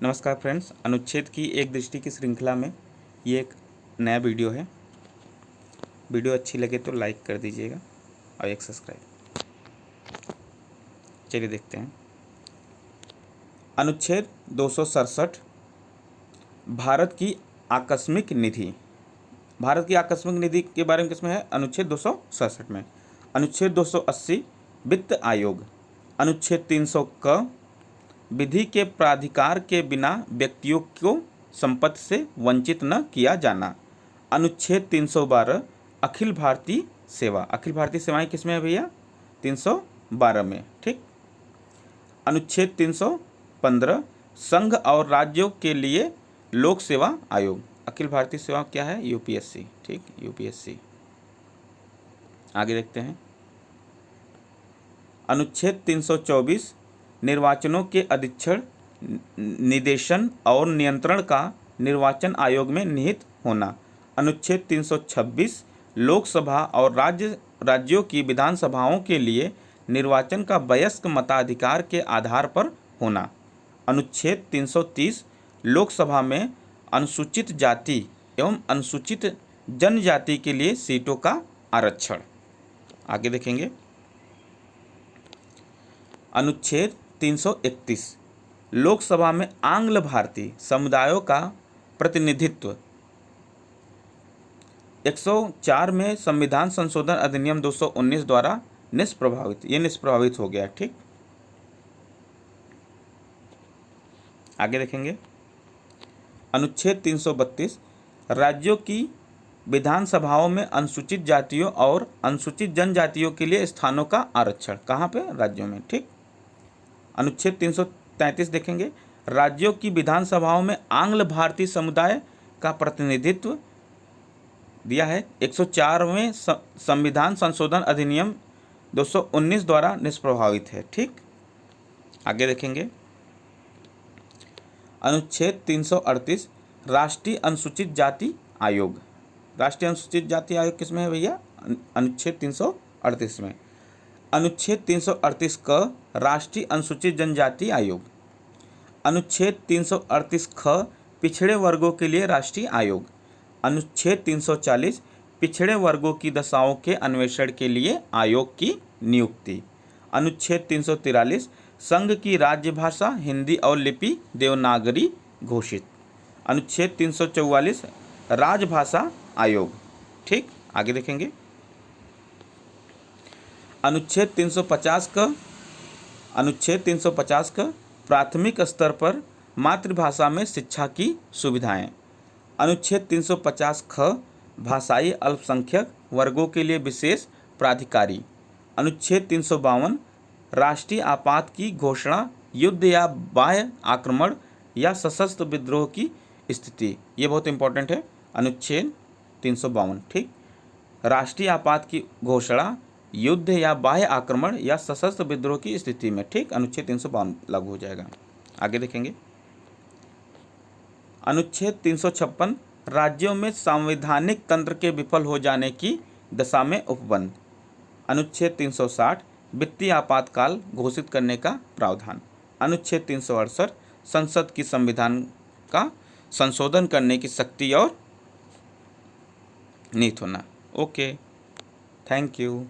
नमस्कार फ्रेंड्स, अनुच्छेद की एक दृष्टि की श्रृंखला में ये एक नया वीडियो है। वीडियो अच्छी लगे तो लाइक कर दीजिएगा और एक सब्सक्राइब। चलिए देखते हैं। अनुच्छेद 267 भारत की आकस्मिक निधि। भारत की आकस्मिक निधि के बारे में किसमें है? अनुच्छेद 267 में। अनुच्छेद 280 वित्त आयोग। अनुच्छेद 300 क विधि के प्राधिकार के बिना व्यक्तियों को संपत्ति से वंचित न किया जाना। अनुच्छेद 312 अखिल भारतीय सेवा। अखिल भारतीय सेवाएं किसमें है भैया? 312 में। ठीक। अनुच्छेद 315 संघ और राज्यों के लिए लोक सेवा आयोग। अखिल भारतीय सेवा क्या है? यूपीएससी। ठीक, यूपीएससी। आगे देखते हैं। अनुच्छेद 324 निर्वाचनों के अधीक्षण, निदेशन और नियंत्रण का निर्वाचन आयोग में निहित होना। अनुच्छेद 326 लोकसभा और राज्यों की विधानसभाओं के लिए निर्वाचन का वयस्क मताधिकार के आधार पर होना। अनुच्छेद 330 लोकसभा में अनुसूचित जाति एवं अनुसूचित जनजाति के लिए सीटों का आरक्षण। आगे देखेंगे। अनुच्छेद 331 लोकसभा में आंग्ल भारतीय समुदायों का प्रतिनिधित्व। 104 में संविधान संशोधन अधिनियम 219 द्वारा निष्प्रभावित हो गया। ठीक। आगे देखेंगे। अनुच्छेद 332 राज्यों की विधानसभाओं में अनुसूचित जातियों और अनुसूचित जनजातियों के लिए स्थानों का आरक्षण। कहाँ पे? राज्यों में। ठीक। अनुच्छेद 333 देखेंगे। राज्यों की विधानसभाओं में आंग्ल भारतीय समुदाय का प्रतिनिधित्व दिया है। 104वें संविधान संशोधन अधिनियम 219 द्वारा निष्प्रभावित है। ठीक। आगे देखेंगे। अनुच्छेद 338 राष्ट्रीय अनुसूचित जाति आयोग। राष्ट्रीय अनुसूचित जाति आयोग किसमें है भैया? अनुच्छेद 338 में। अनुच्छेद 338 क राष्ट्रीय अनुसूचित जनजाति आयोग। अनुच्छेद 338 ख पिछड़े वर्गों के लिए राष्ट्रीय आयोग। अनुच्छेद 340 पिछड़े वर्गों की दशाओं के अन्वेषण के लिए आयोग की नियुक्ति। अनुच्छेद 343 संघ की राज्य भाषा हिंदी और लिपि देवनागरी घोषित। अनुच्छेद 344 राजभाषा आयोग। ठीक। आगे देखेंगे। अनुच्छेद 350 का प्राथमिक स्तर पर मातृभाषा में शिक्षा की सुविधाएं। अनुच्छेद 350 ख भाषाई अल्पसंख्यक वर्गों के लिए विशेष प्राधिकारी। अनुच्छेद 352 राष्ट्रीय आपात की घोषणा युद्ध या बाह्य आक्रमण या सशस्त्र विद्रोह की स्थिति। ये बहुत इंपॉर्टेंट है। अनुच्छेद 352। ठीक। राष्ट्रीय आपात की घोषणा युद्ध या बाह्य आक्रमण या सशस्त्र विद्रोह की स्थिति में। ठीक। अनुच्छेद 352 लागू हो जाएगा। आगे देखेंगे। अनुच्छेद 356 राज्यों में संवैधानिक तंत्र के विफल हो जाने की दशा में उपबंध। अनुच्छेद 360 वित्तीय आपातकाल घोषित करने का प्रावधान। अनुच्छेद 368 संसद की संविधान का संशोधन करने की शक्ति और निहित होना। Okay, thank you.